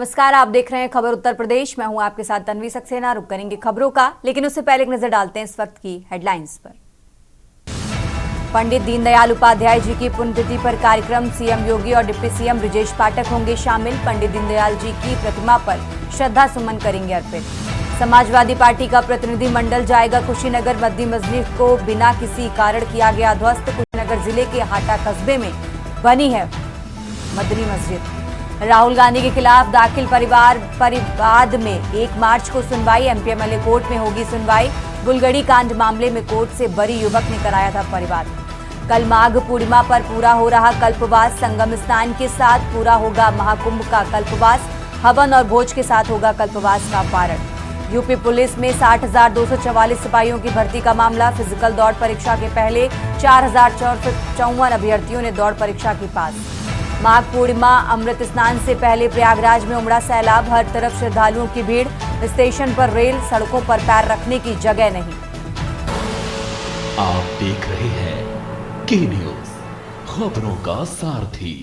नमस्कार, आप देख रहे हैं खबर उत्तर प्रदेश। मैं हूं आपके साथ तन्वी सक्सेना। रुक करेंगे खबरों का, लेकिन उससे पहले एक नजर डालते हैं इस वक्त की हेडलाइंस पर। पंडित दीनदयाल उपाध्याय जी की पुण्यतिथि पर कार्यक्रम, सीएम योगी और डिप्टी सीएम ब्रजेश पाठक होंगे शामिल। पंडित दीनदयाल जी की प्रतिमा पर श्रद्धा सुमन करेंगे अर्पित। समाजवादी पार्टी का प्रतिनिधि मंडल जाएगा कुशीनगर। मद्दी मस्जिद को बिना किसी कारण किया गया ध्वस्त। कुशीनगर जिले के हाटा कस्बे में बनी है मदनी मस्जिद। राहुल गांधी के खिलाफ दाखिल परिवाद में 1 मार्च को सुनवाई। एमपीएमएलए कोर्ट में होगी सुनवाई। बुलगड़ी कांड मामले में कोर्ट से बरी युवक ने कराया था परिवाद। कल माघ पूर्णिमा पर पूरा हो रहा कल्पवास। संगम स्नान के साथ पूरा होगा महाकुंभ का कल्पवास। हवन और भोज के साथ होगा कल्पवास का पारण। यूपी पुलिस में 60,244 सिपाहियों की भर्ती का मामला। फिजिकल दौड़ परीक्षा के पहले 4,454 अभ्यर्थियों ने दौड़ परीक्षा की पास। माघ पूर्णिमा अमृत स्नान से पहले प्रयागराज में उमड़ा सैलाब। हर तरफ श्रद्धालुओं की भीड़। स्टेशन पर रेल, सड़कों पर पैर रखने की जगह नहीं। आप देख रहे हैं के न्यूज, खबरों का सारथी।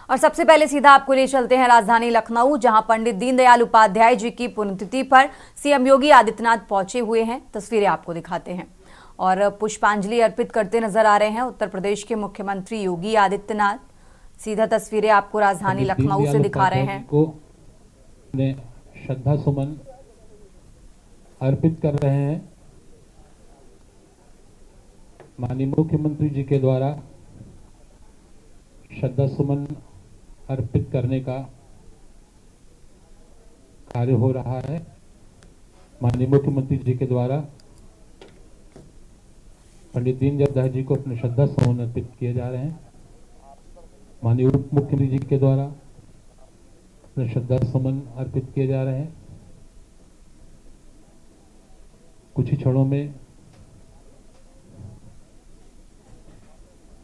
और सबसे पहले सीधा आपको ले चलते हैं राजधानी लखनऊ, जहां पंडित दीनदयाल उपाध्याय जी की पुण्यतिथि पर सीएम योगी आदित्यनाथ पहुंचे हुए हैं। तस्वीरें आपको दिखाते हैं और पुष्पांजलि अर्पित करते नजर आ रहे हैं उत्तर प्रदेश के मुख्यमंत्री योगी आदित्यनाथ। सीधा तस्वीरें आपको राजधानी लखनऊ से दिखा रहे हैं। को श्रद्धा सुमन अर्पित कर रहे हैं। माननीय मुख्यमंत्री जी के द्वारा श्रद्धा सुमन अर्पित करने का कार्य हो रहा है। माननीय मुख्यमंत्री जी के द्वारा पंडित दीनदयाल जी को अपने श्रद्धा सुमन अर्पित किए जा रहे हैं। माननीय उप मुख्यमंत्री जी के द्वारा अपने श्रद्धा सुमन अर्पित किए जा रहे हैं। कुछ ही क्षणों में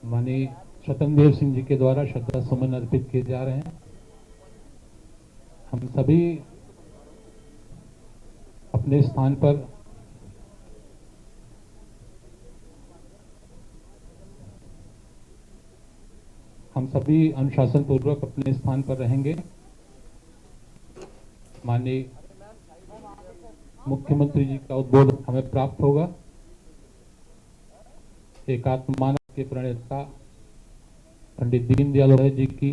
माननीय स्वतंत्र देव सिंह जी के द्वारा श्रद्धा सुमन अर्पित किए जा रहे हैं। हम सभी अपने स्थान पर अनुशासन पूर्वक अपने स्थान पर रहेंगे। माननीय मुख्यमंत्री जी का उद्बोधन हमें प्राप्त होगा। एकात्म मानव के प्रणेता पंडित दीनदयाल उपाध्याय जी की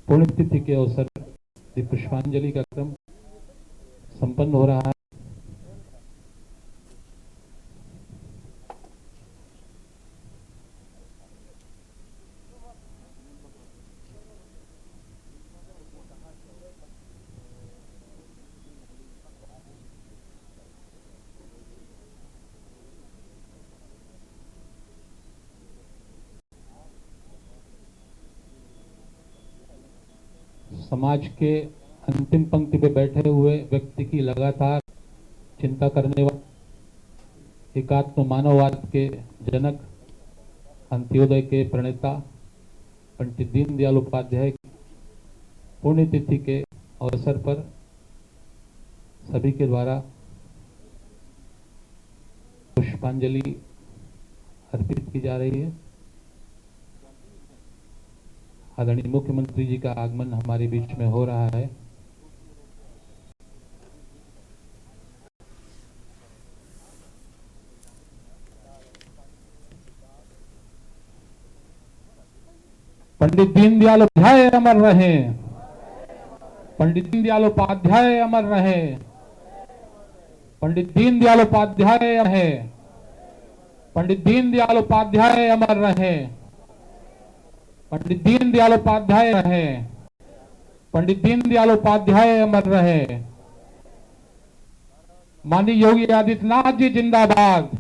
पुण्यतिथि के अवसर पर पुष्पांजलि का क्रम संपन्न हो रहा है। समाज के अंतिम पंक्ति पे बैठे हुए व्यक्ति की लगातार चिंता करने वाले एकात्म मानववाद के जनक, अंत्योदय के प्रणेता पंडित दीनदयाल उपाध्याय की पुण्यतिथि के अवसर पर सभी के द्वारा पुष्पांजलि अर्पित की जा रही है। आदरणीय मुख्यमंत्री जी का आगमन हमारे बीच में हो रहा है। पंडित दीनदयाल उपाध्याय अमर रहे। पंडित दीनदयाल उपाध्याय अमर रहे। पंडित दीनदयाल उपाध्याय रहे। पंडित दीनदयाल उपाध्याय अमर रहे। पंडित दीनदयाल उपाध्याय रहे। पंडित दीनदयाल उपाध्याय अमर रहे। माननीय योगी आदित्यनाथ जी जिंदाबाद।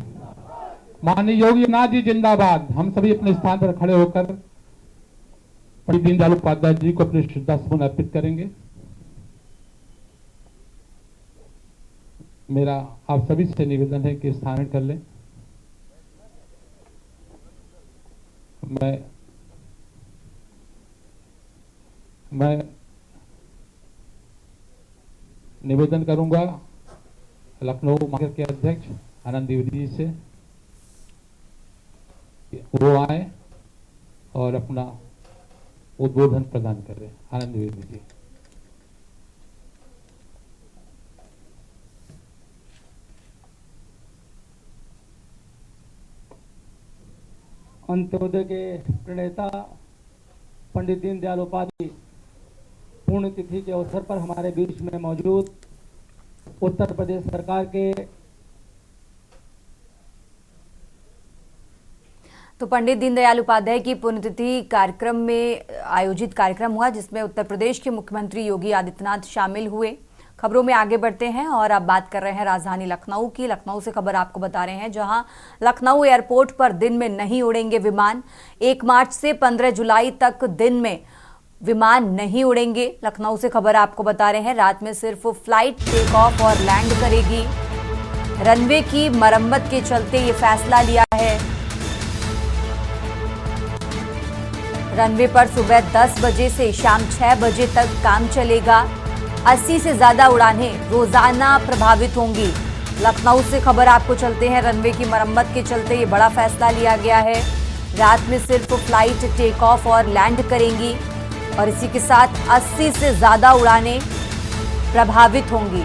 माननीय योगी आदित्यनाथ जी जिंदाबाद। हम सभी अपने स्थान पर खड़े होकर पंडित दीनदयाल उपाध्याय जी को अपने श्रद्धा सुमन अर्पित करेंगे। मेरा आप सभी से निवेदन है कि स्थान कर लें। मैं निवेदन करूंगा लखनऊ महानगर के अध्यक्ष आनंद द्विवेदी जी से वो आए और अपना उद्बोधन प्रदान करें। आनंद द्विवेदी जी। अंत्योदय के प्रणेता पंडित दीनदयाल उपाध्याय पुण्यतिथि के अवसर पर हमारे बीच में मौजूद उत्तर प्रदेश सरकार के तो पंडित दीनदयाल उपाध्याय की पुण्यतिथि कार्यक्रम में आयोजित कार्यक्रम हुआ जिसमें उत्तर प्रदेश के मुख्यमंत्री योगी आदित्यनाथ शामिल हुए। खबरों में आगे बढ़ते हैं और अब बात कर रहे हैं राजधानी लखनऊ की। लखनऊ से खबर आपको बता रहे हैं जहां लखनऊ एयरपोर्ट पर दिन में नहीं उड़ेंगे विमान। 1 मार्च से 15 जुलाई तक दिन में विमान नहीं उड़ेंगे। लखनऊ से खबर आपको बता रहे हैं रात में सिर्फ फ्लाइट टेक ऑफ और लैंड करेगी। रनवे की मरम्मत के चलते ये फैसला लिया है। रनवे पर सुबह 10 बजे से शाम 6 बजे तक काम चलेगा। 80 से ज्यादा उड़ानें रोजाना प्रभावित होंगी। लखनऊ से खबर आपको चलते हैं रनवे की मरम्मत के चलते ये बड़ा फैसला लिया गया है। रात में सिर्फ फ्लाइट टेक ऑफ और लैंड करेंगी और इसी के साथ 80 से ज्यादा उड़ानें प्रभावित होंगी।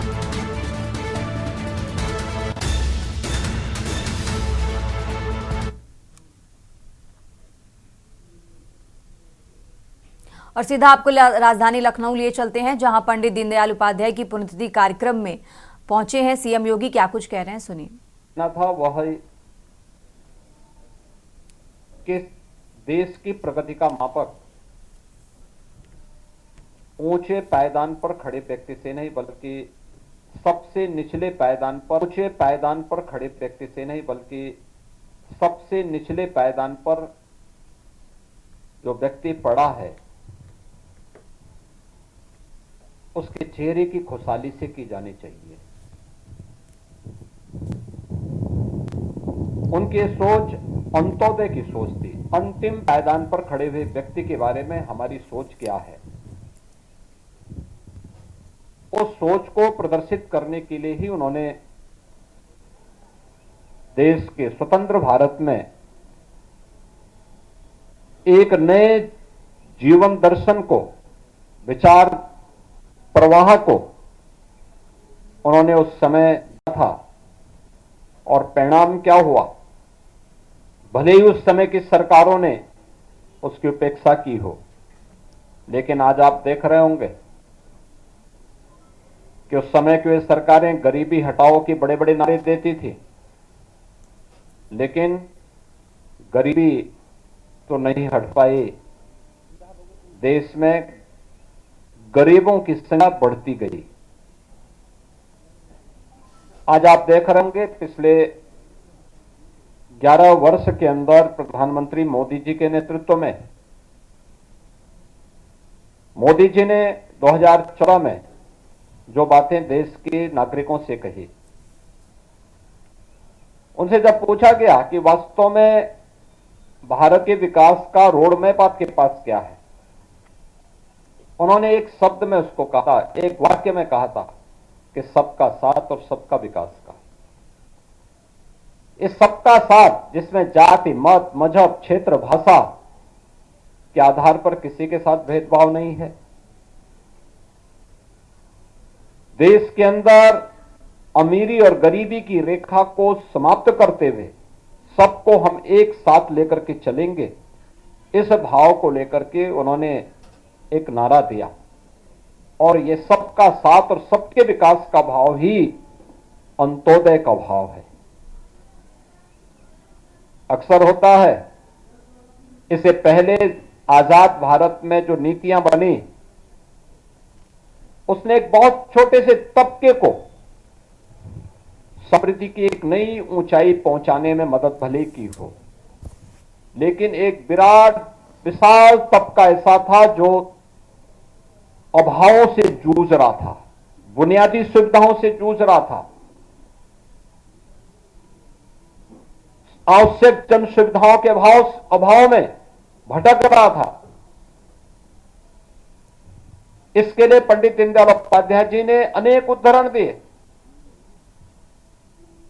और सीधा आपको राजधानी लखनऊ लिए चलते हैं जहां पंडित दीनदयाल उपाध्याय की पुण्यतिथि कार्यक्रम में पहुंचे हैं सीएम योगी। क्या कुछ कह रहे हैं सुनिए। ना था वह कि देश की प्रगति का मापक ऊंचे पायदान पर खड़े व्यक्ति से नहीं बल्कि सबसे निचले पायदान पर ऊंचे पायदान पर खड़े व्यक्ति से नहीं बल्कि सबसे निचले पायदान पर जो व्यक्ति पड़ा है उसके चेहरे की खुशहाली से की जानी चाहिए। उनकी सोच अंत्योदय की सोच थी। अंतिम पायदान पर खड़े हुए व्यक्ति के बारे में हमारी सोच क्या है, उस सोच को प्रदर्शित करने के लिए ही उन्होंने देश के स्वतंत्र भारत में एक नए जीवन दर्शन को, विचार प्रवाह को उन्होंने उस समय था और परिणाम क्या हुआ। भले ही उस समय की सरकारों ने उसकी उपेक्षा की हो, लेकिन आज आप देख रहे होंगे कि उस समय की वे सरकारें गरीबी हटाओ के बड़े बड़े नारे देती थी, लेकिन गरीबी तो नहीं हट पाई। देश में गरीबों की संख्या बढ़ती गई। आज आप देख रहे होंगे पिछले 11 वर्ष के अंदर प्रधानमंत्री मोदी जी के नेतृत्व में मोदी जी ने 2014 में जो बातें देश के नागरिकों से कही, उनसे जब पूछा गया कि वास्तव में भारत के विकास का रोड मैप आपके पास क्या है, उन्होंने एक शब्द में उसको कहा, एक वाक्य में कहा था कि सबका साथ और सबका विकास का। इस सबका साथ जिसमें जाति, मत, मजहब, क्षेत्र, भाषा के आधार पर किसी के साथ भेदभाव नहीं है। देश के अंदर अमीरी और गरीबी की रेखा को समाप्त करते हुए सबको हम एक साथ लेकर के चलेंगे, इस भाव को लेकर के उन्होंने एक नारा दिया। और ये सबका साथ और सबके विकास का भाव ही अंत्योदय का भाव है। अक्सर होता है, इससे पहले आजाद भारत में जो नीतियां बनी, उसने एक बहुत छोटे से तबके को समृद्धि की एक नई ऊंचाई पहुंचाने में मदद भले की हो, लेकिन एक विराट विशाल तबका ऐसा था जो अभावों से जूझ रहा था, बुनियादी सुविधाओं से जूझ रहा था, आवश्यक जन सुविधाओं के अभाव में भटक रहा था। इसके लिए पंडित दीनदयाल उपाध्याय जी ने अनेक उदाहरण दिए।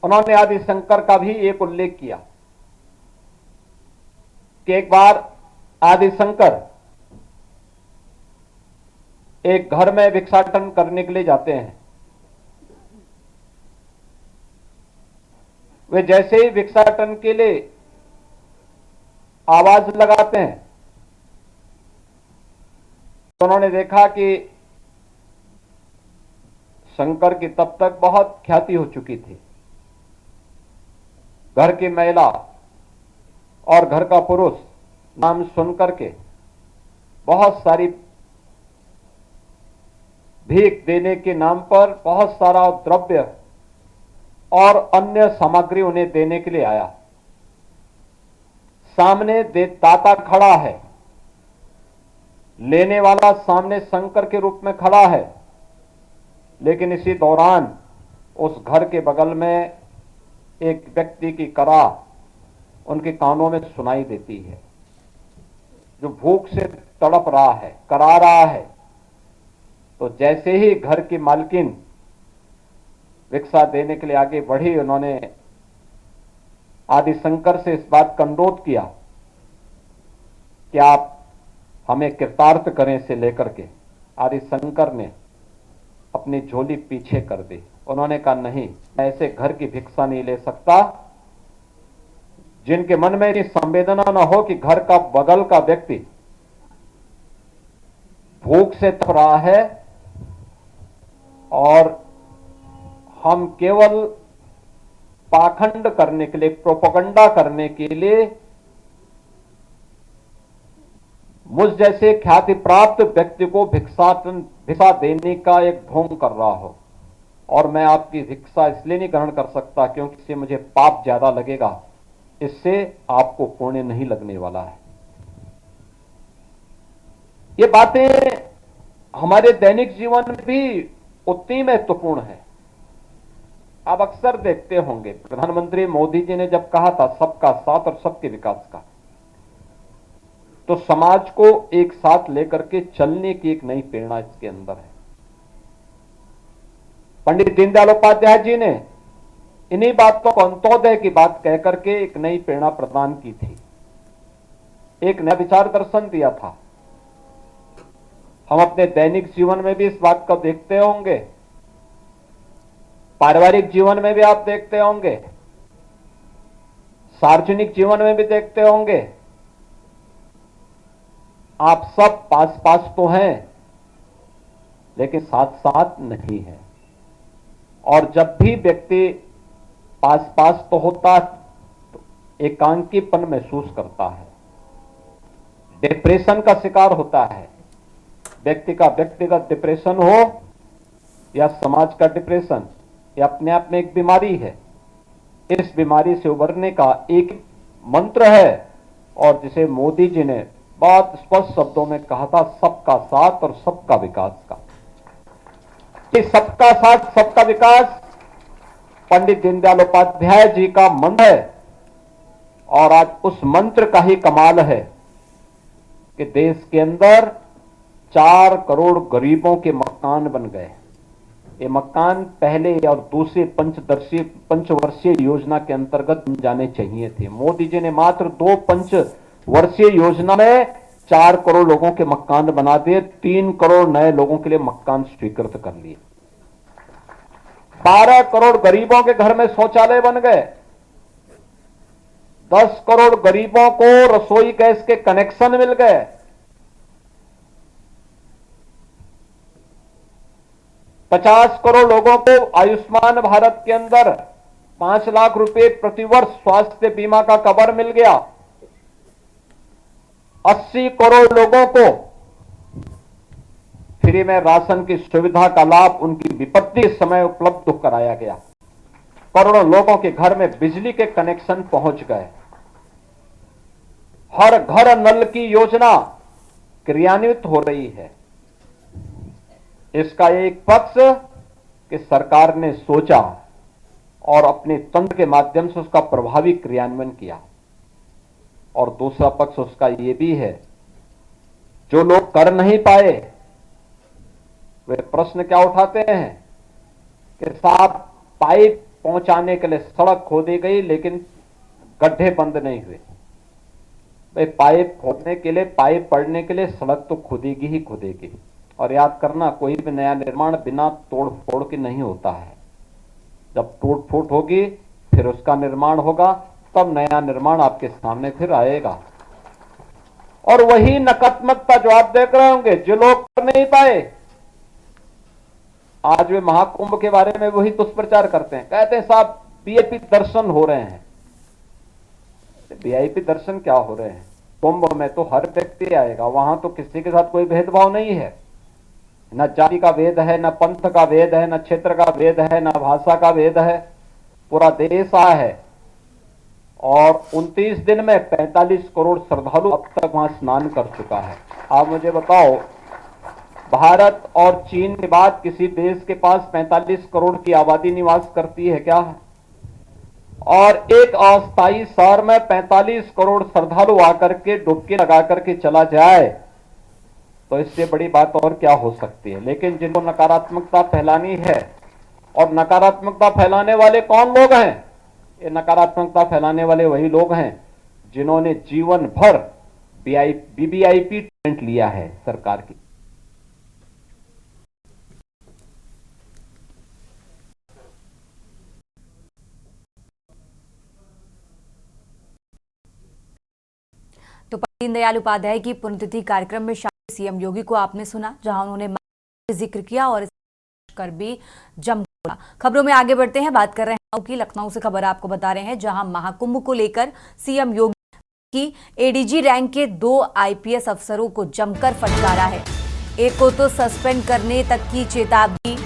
उन्होंने आदि शंकर का भी एक उल्लेख किया कि एक बार आदि शंकर एक घर में भिक्षाटन करने के लिए जाते हैं। वे जैसे ही भिक्षाटन के लिए आवाज लगाते हैं तो उन्होंने देखा कि शंकर की तब तक बहुत ख्याति हो चुकी थी। घर की महिला और घर का पुरुष नाम सुनकर के बहुत सारी भीख देने के नाम पर बहुत सारा द्रव्य और अन्य सामग्री उन्हें देने के लिए आया। सामने दाता खड़ा है, लेने वाला सामने शंकर के रूप में खड़ा है, लेकिन इसी दौरान उस घर के बगल में एक व्यक्ति की करा उनके कानों में सुनाई देती है, जो भूख से तड़प रहा है, करा रहा है। तो जैसे ही घर की मालकिन भिक्षा देने के लिए आगे बढ़ी, उन्होंने आदि शंकर से इस बात का अनुरोध किया कि आप हमें कृतार्थ करें से लेकर के। आदि शंकर ने अपनी झोली पीछे कर दी। उन्होंने कहा, नहीं, मैं ऐसे घर की भिक्षा नहीं ले सकता जिनके मन में इतनी संवेदना न हो कि घर का बगल का व्यक्ति भूख से तप रहा है और हम केवल पाखंड करने के लिए, प्रोपगंडा करने के लिए मुझ जैसे ख्याति प्राप्त व्यक्ति को भिक्षा देने का एक ढोंग कर रहा हो, और मैं आपकी भिक्षा इसलिए नहीं ग्रहण कर सकता क्योंकि इससे मुझे पाप ज्यादा लगेगा, इससे आपको पुण्य नहीं लगने वाला है। ये बातें हमारे दैनिक जीवन में भी उतनी महत्वपूर्ण है। आप अक्सर देखते होंगे प्रधानमंत्री मोदी जी ने जब कहा था सबका साथ और सबके विकास का, तो समाज को एक साथ लेकर के चलने की एक नई प्रेरणा इसके अंदर है। पंडित दीनदयाल उपाध्याय जी ने इन्हीं बातों को अंत्योदय की बात कहकर के एक नई प्रेरणा प्रदान की थी, एक नया विचार दर्शन दिया था। हम अपने दैनिक जीवन में भी इस बात को देखते होंगे, पारिवारिक जीवन में भी आप देखते होंगे, सार्वजनिक जीवन में भी देखते होंगे। आप सब पास पास तो हैं, लेकिन साथ साथ नहीं है। और जब भी व्यक्ति पास पास तो होता तो एकांकीपन महसूस करता है, डिप्रेशन का शिकार होता है। व्यक्ति का व्यक्तिगत डिप्रेशन हो या समाज का डिप्रेशन, यह अपने आप में एक बीमारी है। इस बीमारी से उबरने का एक मंत्र है, और जिसे मोदी जी ने बहुत स्पष्ट शब्दों में कहा था, सबका साथ और सबका विकास का। कि सबका साथ सबका विकास पंडित दीनदयाल उपाध्याय जी का मंत्र है, और आज उस मंत्र का ही कमाल है कि देश के अंदर 4 करोड़ गरीबों के मकान बन गए। ये मकान पहले और दूसरे पंचवर्षीय योजना के अंतर्गत बन जाने चाहिए थे। मोदी जी ने मात्र 2 पंचवर्षीय योजना में 4 करोड़ लोगों के मकान बना दिए, 3 करोड़ नए लोगों के लिए मकान स्वीकृत कर लिए। 12 करोड़ गरीबों के घर में शौचालय बन गए। 10 करोड़ गरीबों को रसोई गैस के कनेक्शन मिल गए। 50 करोड़ लोगों को आयुष्मान भारत के अंदर 5 लाख रुपए प्रतिवर्ष स्वास्थ्य बीमा का कवर मिल गया। 80 करोड़ लोगों को फ्री में राशन की सुविधा का लाभ उनकी विपत्ति समय उपलब्ध कराया गया। करोड़ों लोगों के घर में बिजली के कनेक्शन पहुंच गए। हर घर नल की योजना क्रियान्वित हो रही है। इसका एक पक्ष कि सरकार ने सोचा और अपने तंत्र के माध्यम से उसका प्रभावी क्रियान्वयन किया, और दूसरा पक्ष उसका यह भी है जो लोग कर नहीं पाए वे प्रश्न क्या उठाते हैं कि साहब पाइप पहुंचाने के लिए सड़क खोदी गई, लेकिन गड्ढे बंद नहीं हुए। भाई पाइप खोदने के लिए, पाइप पड़ने के लिए सड़क तो खुदेगी ही खुदेगी। और याद करना, कोई भी नया निर्माण बिना तोड़ फोड़ के नहीं होता है। जब टूट फूट होगी फिर उसका निर्माण होगा, तब नया निर्माण आपके सामने फिर आएगा। और वही नकारात्मकता जो आप देख रहे होंगे, जो लोग कर नहीं पाए, आज वे महाकुंभ के बारे में वही दुष्प्रचार करते हैं। कहते हैं साहब वीआईपी दर्शन हो रहे हैं। वीआईपी दर्शन क्या हो रहे हैं? कुंभ में तो हर व्यक्ति आएगा, वहां तो किसी के साथ कोई भेदभाव नहीं है। न जाति का भेद है, न पंथ का भेद है, न क्षेत्र का भेद है, न भाषा का भेद है। पूरा देश आया है और 29 दिन में 45 करोड़ श्रद्धालु अब तक वहां स्नान कर चुका है। आप मुझे बताओ, भारत और चीन के बाद किसी देश के पास 45 करोड़ की आबादी निवास करती है क्या? और एक अस्थायी शहर में 45 करोड़ श्रद्धालु आकर के डुबकी लगा करके चला जाए, तो इससे बड़ी बात और क्या हो सकती है। लेकिन जिनको नकारात्मकता फैलानी है, और नकारात्मकता फैलाने वाले कौन लोग हैं? ये नकारात्मकता फैलाने वाले वही लोग हैं जिन्होंने जीवन भर वीवीआईपी ट्रीटमेंट लिया है सरकार की। तो दीनदयाल उपाध्याय की पुण्यतिथि कार्यक्रम में शामिल सीएम योगी को आपने सुना, जहां उन्होंने जिक्र किया और कर भी जम। खबरों में आगे बढ़ते हैं, बात कर रहे हैं कि लखनऊ से खबर आपको बता रहे हैं, जहां महाकुंभ को लेकर सीएम योगी की एडीजी रैंक के 2 आईपीएस अफसरों को जमकर फटकारा है। एक को तो सस्पेंड करने तक की चेतावनी।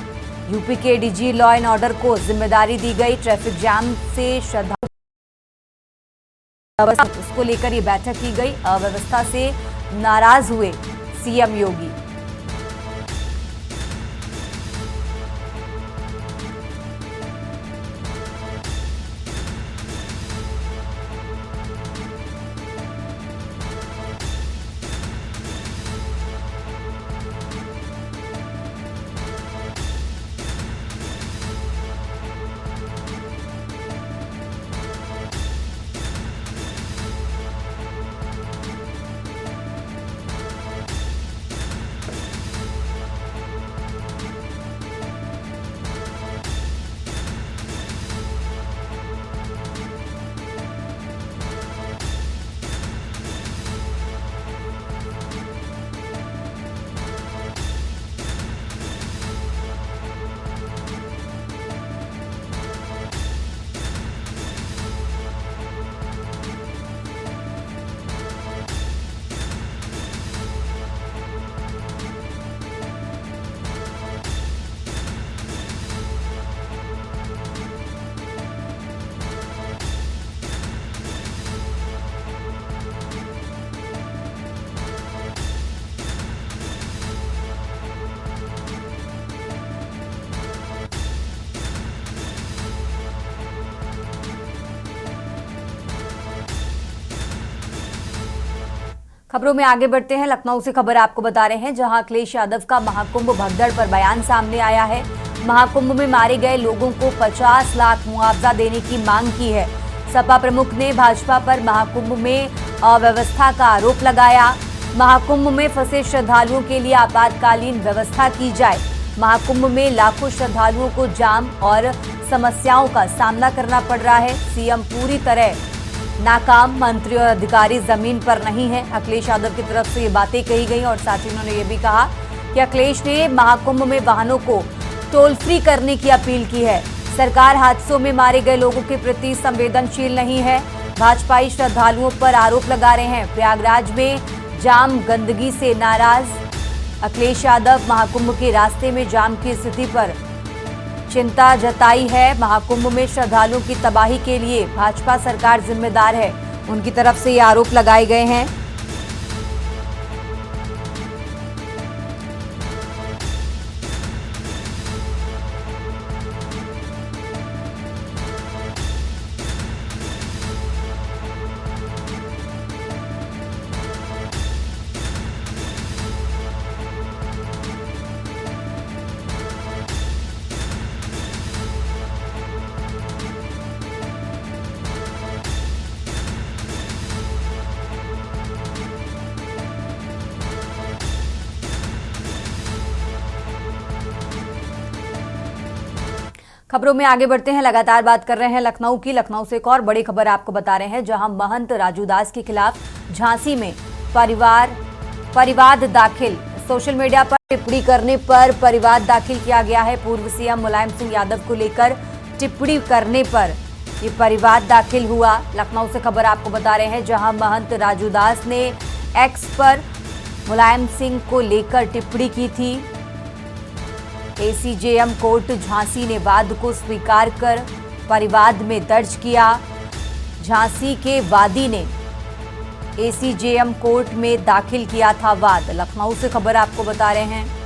यूपी के एडीजी लॉ एंड ऑर्डर को जिम्मेदारी दी गई। ट्रैफिक जाम से श्रद्धालु, उसको लेकर ये बैठक की गई। अव्यवस्था से नाराज हुए सीएम योगी। खबरों में आगे बढ़ते हैं, लखनऊ से खबर आपको बता रहे हैं, जहां अखिलेश यादव का महाकुंभ भगदड़ पर बयान सामने आया है। महाकुंभ में मारे गए लोगों को 50 लाख मुआवजा देने की मांग की है। सपा प्रमुख ने भाजपा पर महाकुंभ में अव्यवस्था का आरोप लगाया। महाकुंभ में फंसे श्रद्धालुओं के लिए आपातकालीन व्यवस्था की जाए। महाकुंभ में लाखों श्रद्धालुओं को जाम और समस्याओं का सामना करना पड़ रहा है। सीएम पूरी तरह नाकाम, मंत्री और अधिकारी जमीन पर नहीं है। अखिलेश यादव की तरफ से ये बातें कही गई और साथ ही उन्होंने ये भी कहा कि अखिलेश ने महाकुंभ में वाहनों को टोल फ्री करने की अपील की है। सरकार हादसों में मारे गए लोगों के प्रति संवेदनशील नहीं है। भाजपाई श्रद्धालुओं पर आरोप लगा रहे हैं। प्रयागराज में जाम गंदगी से नाराज अखिलेश यादव महाकुंभ के रास्ते में जाम की स्थिति पर चिंता जताई है। महाकुंभ में श्रद्धालुओं की तबाही के लिए भाजपा सरकार जिम्मेदार है, उनकी तरफ से ये आरोप लगाए गए हैं। खबरों में आगे बढ़ते हैं। लगातार बात कर रहे हैं लखनऊ की। लखनऊ से एक और बड़ी खबर आपको बता रहे हैं, जहां महंत राजू दास के खिलाफ झांसी में परिवाद दाखिल। सोशल मीडिया पर टिप्पणी करने पर परिवाद दाखिल किया गया है। पूर्व सीएम मुलायम सिंह यादव को लेकर टिप्पणी करने पर ये परिवाद दाखिल हुआ। लखनऊ से खबर आपको बता रहे हैं, जहां महंत राजू दास ने एक्स पर मुलायम सिंह को लेकर टिप्पणी की थी। एसीजेएम कोर्ट झांसी ने वाद को स्वीकार कर परिवाद में दर्ज किया। झांसी के वादी ने एसीजेएम कोर्ट में दाखिल किया था वाद। लखनऊ से खबर आपको बता रहे हैं।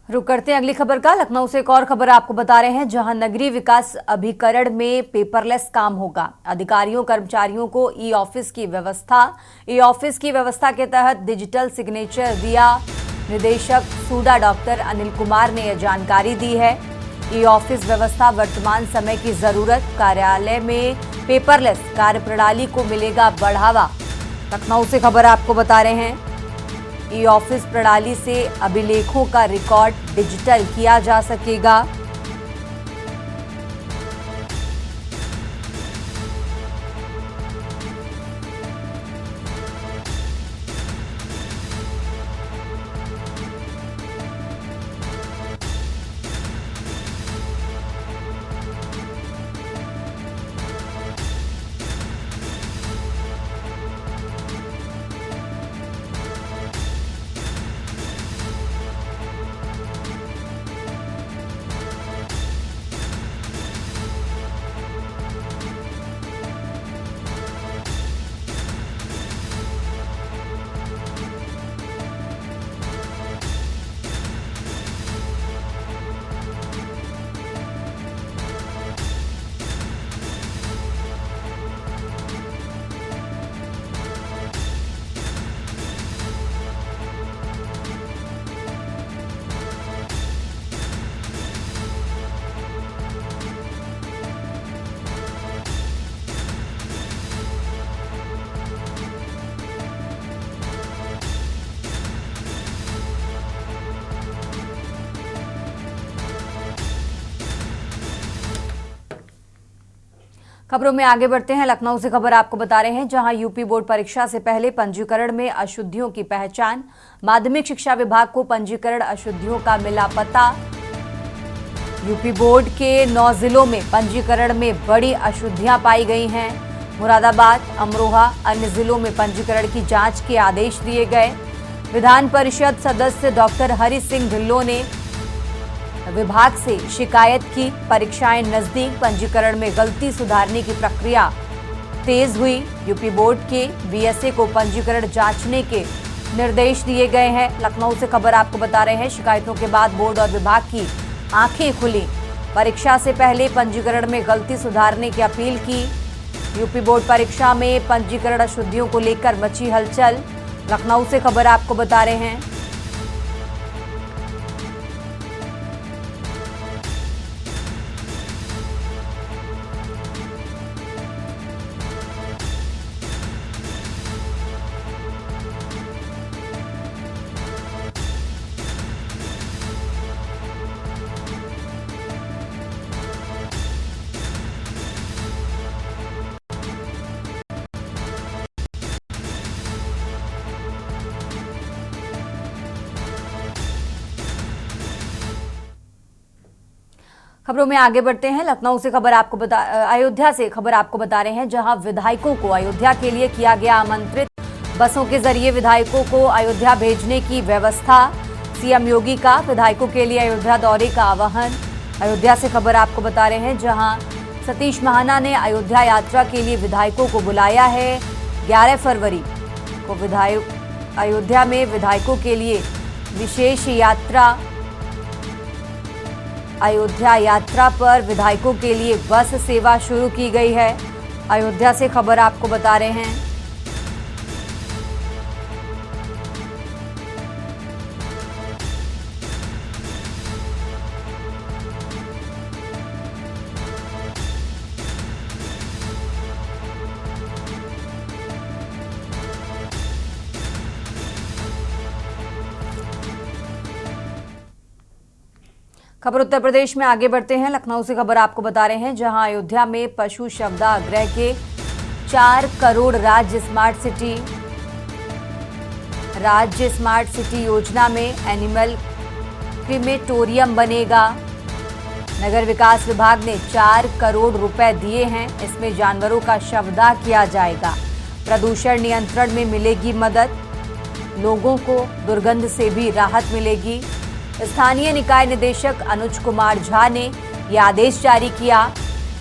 रुक करते हैं अगली खबर का। लखनऊ से एक और खबर आपको बता रहे हैं, जहां नगरीय विकास अभिकरण में पेपरलेस काम होगा। अधिकारियों कर्मचारियों को ई ऑफिस की व्यवस्था के तहत डिजिटल सिग्नेचर दिया। निदेशक सूडा डॉक्टर अनिल कुमार ने यह जानकारी दी है। ई ऑफिस व्यवस्था वर्तमान समय की जरूरत, कार्यालय में पेपरलेस कार्यप्रणाली को मिलेगा बढ़ावा। लखनऊ से खबर आपको बता रहे हैं, ई ऑफिस प्रणाली से अभिलेखों का रिकॉर्ड डिजिटल किया जा सकेगा। खबरों में आगे बढ़ते हैं। लखनऊ से खबर आपको बता रहे हैं, जहां यूपी बोर्ड परीक्षा से पहले पंजीकरण में अशुद्धियों की पहचान। माध्यमिक शिक्षा विभाग को पंजीकरण अशुद्धियों का मिला पता। यूपी बोर्ड के 9 जिलों में पंजीकरण में बड़ी अशुद्धियां पाई गई हैं। मुरादाबाद, अमरोहा, अन्य जिलों में पंजीकरण की जांच के आदेश दिए गए। विधान परिषद सदस्य डॉक्टर हरि सिंह ढिल्लों ने विभाग से शिकायत की। परीक्षाएं नजदीक, पंजीकरण में गलती सुधारने की प्रक्रिया तेज हुई। यूपी बोर्ड के बीएसए को पंजीकरण जांचने के निर्देश दिए गए हैं। लखनऊ से खबर आपको बता रहे हैं, शिकायतों के बाद बोर्ड और विभाग की आंखें खुली। परीक्षा से पहले पंजीकरण में गलती सुधारने की अपील की। यूपी बोर्ड परीक्षा में पंजीकरण अशुद्धियों को लेकर मची हलचल। लखनऊ से खबर आपको बता रहे हैं। खबरों में आगे बढ़ते हैं। लखनऊ से खबर आपको अयोध्या से खबर आपको बता रहे हैं, जहां विधायकों को अयोध्या के लिए किया गया आमंत्रित। बसों के जरिए विधायकों को अयोध्या भेजने की व्यवस्था। सीएम योगी का विधायकों के लिए अयोध्या दौरे का आह्वान। अयोध्या से खबर आपको बता रहे हैं, जहां सतीश महाना ने अयोध्या यात्रा के लिए विधायकों को बुलाया है। 11 फरवरी को अयोध्या में विधायकों के लिए विशेष यात्रा। अयोध्या यात्रा पर विधायकों के लिए बस सेवा शुरू की गई है। अयोध्या से खबर आपको बता रहे हैं। खबर उत्तर प्रदेश में आगे बढ़ते हैं। लखनऊ से खबर आपको बता रहे हैं, जहां अयोध्या में पशु शवदाह के 4 करोड़ राज्य स्मार्ट सिटी योजना में एनिमल क्रीमेटोरियम बनेगा। नगर विकास विभाग ने 4 करोड़ रुपए दिए हैं। इसमें जानवरों का शवदाह किया जाएगा। प्रदूषण नियंत्रण में मिलेगी मदद। लोगों को दुर्गंध से भी राहत मिलेगी। स्थानीय निकाय निदेशक अनुज कुमार झा ने यह आदेश जारी किया।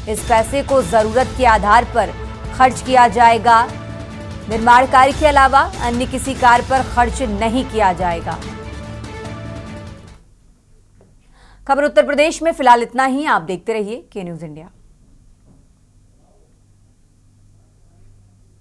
इस पैसे को जरूरत के आधार पर खर्च किया जाएगा। निर्माण कार्य के अलावा अन्य किसी कार्य पर खर्च नहीं किया जाएगा। खबर उत्तर प्रदेश में फिलहाल इतना ही। आप देखते रहिए के न्यूज़ इंडिया।